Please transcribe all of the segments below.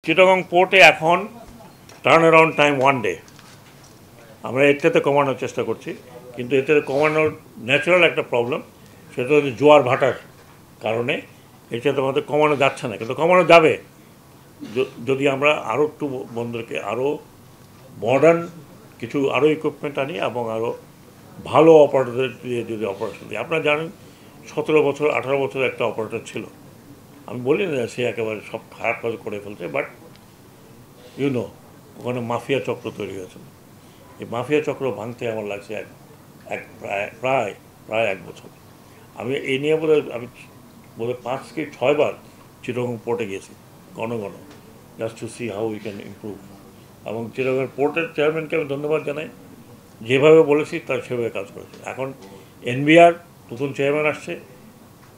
চিটাগং পোর্টে এখন turn around time 1 day. আমরা এটাতে কমানোর চেষ্টা করছি, কিন্তু এতে কমানোর ন্যাচারাল একটা প্রবলেম, সেটা হচ্ছে জোয়ার ভাটার কারণে এটাতে আমাদের কমানো যাচ্ছে না, কিন্তু কমানো যাবে যদি আমরা আরও একটু বন্দরকে আরও মডার্ন কিছু আরও ইকুইপমেন্ট আনি এবং আরও ভালো অপারেটর দিয়ে যদি অপারেশন দিই। আপনারা জানেন 17 বছর 18 বছর একটা অপারেটর ছিল, আমি বলি না সে একেবারে সব খারাপ কাজ করে ফেলছে, বাট ইউনো ওখানে মাফিয়া চক্র তৈরি হয়েছে। এই মাফিয়া চক্র ভাঙতে আমার লাগছে প্রায় 1 বছর। আমি এই নিয়ে আমি 5 কি 6 বার চিটাগং পোর্টে গেছি ঘন just to see how we can improve. এবং চিটাগং পোর্টের চেয়ারম্যানকে আমি ধন্যবাদ জানাই, যেভাবে বলেছি তার সেভাবে কাজ করেছে। এখন এনবিআর নতুন চেয়ারম্যান আসছে,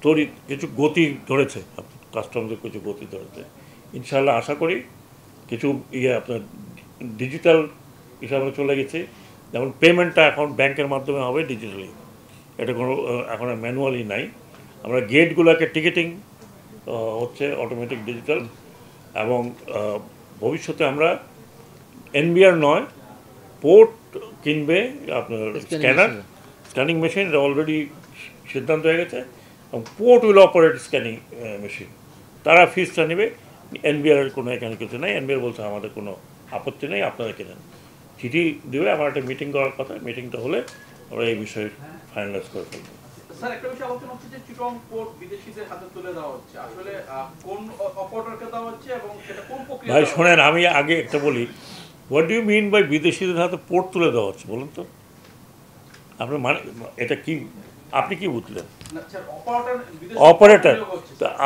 তড়িৎ কিছু গতি ধরেছে, কাস্টমসের কিছু গতি ধরেছে। ইনশাআল্লাহ আশা করি কিছু আপনার ডিজিটাল হিসাবে চলে গেছে, যেমন পেমেন্টটা এখন ব্যাংকের মাধ্যমে হবে ডিজিটালি, এটা কোনো এখন আর ম্যানুয়ালি নাই। আমরা গেটগুলোকে টিকিটিং হচ্ছে অটোমেটিক ডিজিটাল, এবং ভবিষ্যতে আমরা এনবিআর নয়, পোর্ট কিনবে আপনার স্ক্যানিং মেশিন, এটা অলরেডি সিদ্ধান্ত হয়ে গেছে, এবং port will operate scanning machine. তারা ফিসটা নেবে, এনবিআর কোনো এখানে কিছু নেই। এনবিআর বলছে আমাদের কোনো আপত্তি নেই, আপনারা কেনেন। চিঠি দেবে, আমার একটা মিটিং করার কথা, মিটিংটা হলে আমরা এই বিষয়ে ফাইনালাইজ করে ফেলবো। স্যার, একটা বিষয় আলোচনা হচ্ছে যে চিটাগং পোর্ট বিদেশিদের হাতে তুলে দেওয়া হচ্ছে, আসলে কোন অপারেটরকে দেওয়া হচ্ছে এবং সেটা কোন প্রক্রিয়া? ভাই শোনেন, আমি আগে একটা বলি, what do you mean by বিদেশিদের হাতে পোর্ট তুলে দেওয়া হচ্ছে বলুন তো? আপনার মানে এটা কি, আপনি কি বুঝলেন? অপারেটর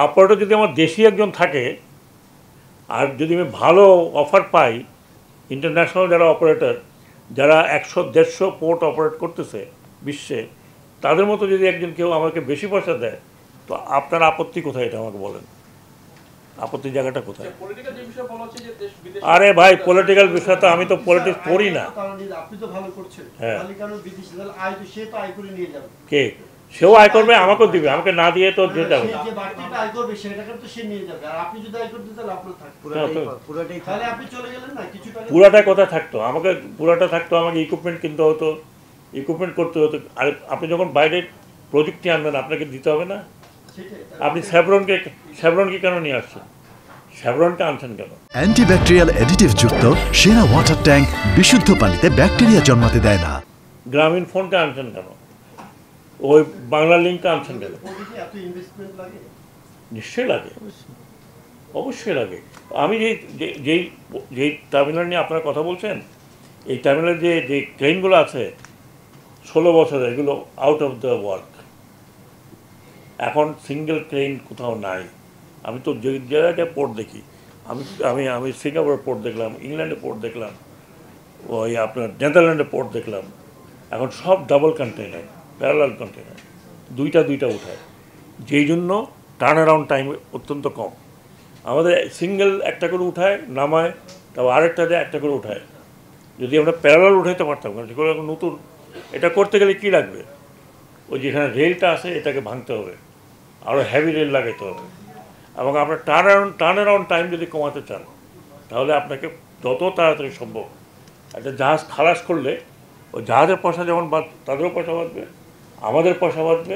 অপারেটর যদি আমার দেশি একজন থাকে, আর যদি আমি ভালো অফার পাই, ইন্টারন্যাশনাল যারা অপারেটর, যারা 100-150 পোর্ট অপারেট করতেছে বিশ্বে, তাদের মতো যদি একজন কেউ আমাকে বেশি পয়সা দেয়, তো আপনার আপত্তি কোথায়, এটা আমাকে বলেন। আপত্তির জায়গাটা কোথায়? আরে ভাই, পলিটিক্যাল বিষয় তো, আমি তো পলিটিক্স পড়ি না। হ্যাঁ, কে সেও আয় করবে, আমাকেও দিবে, আমাকে না দিয়ে তো যেতে হবে। পুরাটা কথা থাকতো, আমাকে পুরাটা থাকতো, আমাকে ইকুইপমেন্ট কিনতে হতো, ইকুইপমেন্ট করতে হতো। আর আপনি যখন বাইরের প্রযুক্তি আনবেন, আপনাকে দিতে হবে না? আপনি স্যাভরনকে কেন নিয়ে আসছেন? স্যাভরনটা আনছেন কেন? অ্যান্টিব্যাকটেরিয়াল অ্যাডিটিভ যুক্ত সেরা ওয়াটার ট্যাঙ্ক বিশুদ্ধ পানিতে ব্যাকটেরিয়া জন্মাতে দেয় না। গ্রামীণ ফোনটা আনছেন কেন? ওই বাংলা লিঙ্কটা আনছেন কেন? নিশ্চয়ই লাগে, অবশ্যই লাগে। আমি যেই টার্মিনাল নিয়ে আপনারা কথা বলছেন, এই টার্মিনালের যে ট্রেনগুলো আছে 16 বছরের, এগুলো আউট অফ দ্য ওয়ার্ক। এখন সিঙ্গেল ট্রেন কোথাও নাই। আমি তো যে জায়গায় পোর্ট দেখি, আমি সিঙ্গাপুরের পোর্ট দেখলাম, ইংল্যান্ডে পোর্ট দেখলাম, ওই আপনার নেদারল্যান্ডে পোর্ট দেখলাম। এখন সব ডাবল কন্টেইনার, প্যারালাল কন্টেইনার, দুইটা উঠায়, যেই জন্য টার্ন অ্যারাউন্ড টাইম অত্যন্ত কম। আমাদের সিঙ্গেল একটা করে উঠায়, নামায়, তারপর আরেকটা দেয়, একটা করে উঠায়। যদি আমরা প্যারালাল উঠাইতে পারতাম, কারণ সেগুলো এখন নতুন, এটা করতে গেলে কী লাগবে? ওই যেখানে রেলটা আছে এটাকে ভাঙতে হবে, আরও হেভি রেল লাগাইতে হবে। এবং আপনার টার্ন অ্যারাউন্ড টাইম যদি কমাতে চান, তাহলে আপনাকে যত তাড়াতাড়ি সম্ভব একটা জাহাজ খালাস করলে, ওই জাহাজের পয়সা যেমন তাদেরও পয়সা বাঁচবে, আমাদের পয়সা বাঁচবে,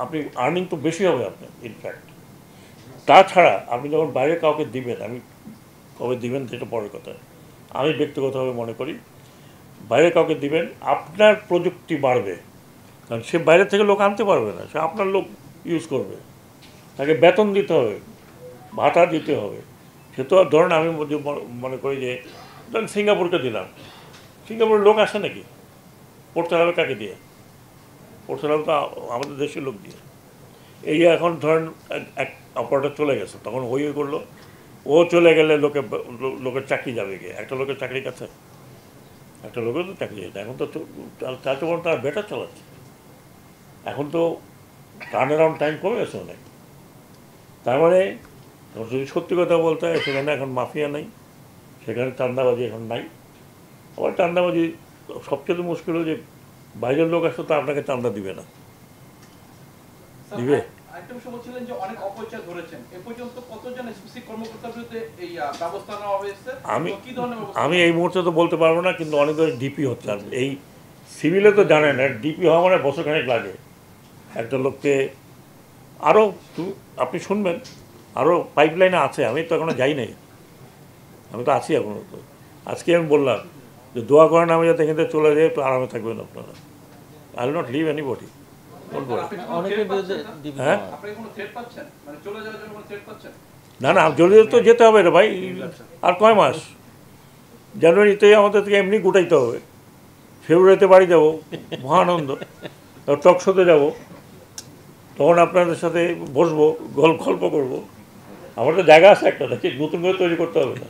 আপনি আর্নিং তো বেশি হবে আপনার ইনফ্যাক্ট। তাছাড়া আপনি যখন বাইরে কাউকে দিবেন, আমি কবে দিবেন সেটা পরের কথা, আমি ব্যক্তিগতভাবে মনে করি বাইরে কাউকে দিবেন, আপনার প্রযুক্তি বাড়বে, কারণ সে বাইরে থেকে লোক আনতে পারবে না, সে আপনার লোক ইউজ করবে, তাকে বেতন দিতে হবে, ভাতা দিতে হবে। সে তো ধরেন আমি মনে করি যে ধরেন সিঙ্গাপুরকে দিলাম, সিঙ্গাপুরের লোক আসে নাকি? পড়তে হবে কাকে দিয়ে? পড়তে হবে তো আমাদের দেশের লোক দিয়ে। এই এখন ধরেন এক অপারেটর চলে গেছে, তখন হই করলো, ও চলে গেলে লোকের চাকরি যাবে গিয়ে, একটা লোকের চাকরির কাছে একটা লোকের তো চাকরি যেত। এখন তো চারটে বরং তারা বেটার চালাচ্ছে। এখন তো টার্ন অ্যারাউন্ড টাইম কমে গেছে অনেক। তার মানে যদি সত্যি কথা বলতে হয়, সেখানে এখন মাফিয়া নেই, সেখানে চান্দাবাজি এখন নাই। আবার চান্দাবাজি সবচেয়ে মুশকিল হলো যে বাইরের লোক আসলে তো আপনাকে চান্দা দিবে না, দিবে? একটা বিষয় বলছিলেন যে অনেক অপচয় ধরেছেন, এ পর্যন্ত কতজন এসপিসি কর্মকর্তার বিরুদ্ধে এই ব্যবস্থা নেওয়া হয়েছে? কি ধরনের ব্যবস্থা? আমি এই মুহূর্তে তো বলতে পারবো না, কিন্তু অনেক ডিপি হচ্ছে। আর এই সিভিলে তো জানেন, ডিপি হওয়া মানে বছরখানেক লাগে একটা লোককে। আরও আপনি শুনবেন, আরও পাইপলাইনে আছে, আমি তো এখনো যাই নাই, আমি তো আছি এখনো। তো আজকে আমি বললাম যে দোয়া করেন আমি যাতে এখান থেকে চলে যাই, একটু আরামে থাকবেন আপনারা। I will not leave anybody. অনেকের বিরুদ্ধে হ্যাঁ, আপনি কোনো থ্রেট পাচ্ছেন, মানে চলে যাওয়ার জন্য কোনো থ্রেট পাচ্ছেন? না না, জলদি তো যেতে হবে রে ভাই। আর কয় মাস? জানুয়ারিতেই আমাদের থেকে এমনি গুটাইতে হবে। ফেব্রুয়ারিতে বাড়ি যাব, মহানন্দ। টক শোতে যাব, তখন আপনাদের সাথে বসবো, গল্প করবো। আমার তো জায়গা আছে একটা, দেখি নতুন করে তৈরি করতে হবে না।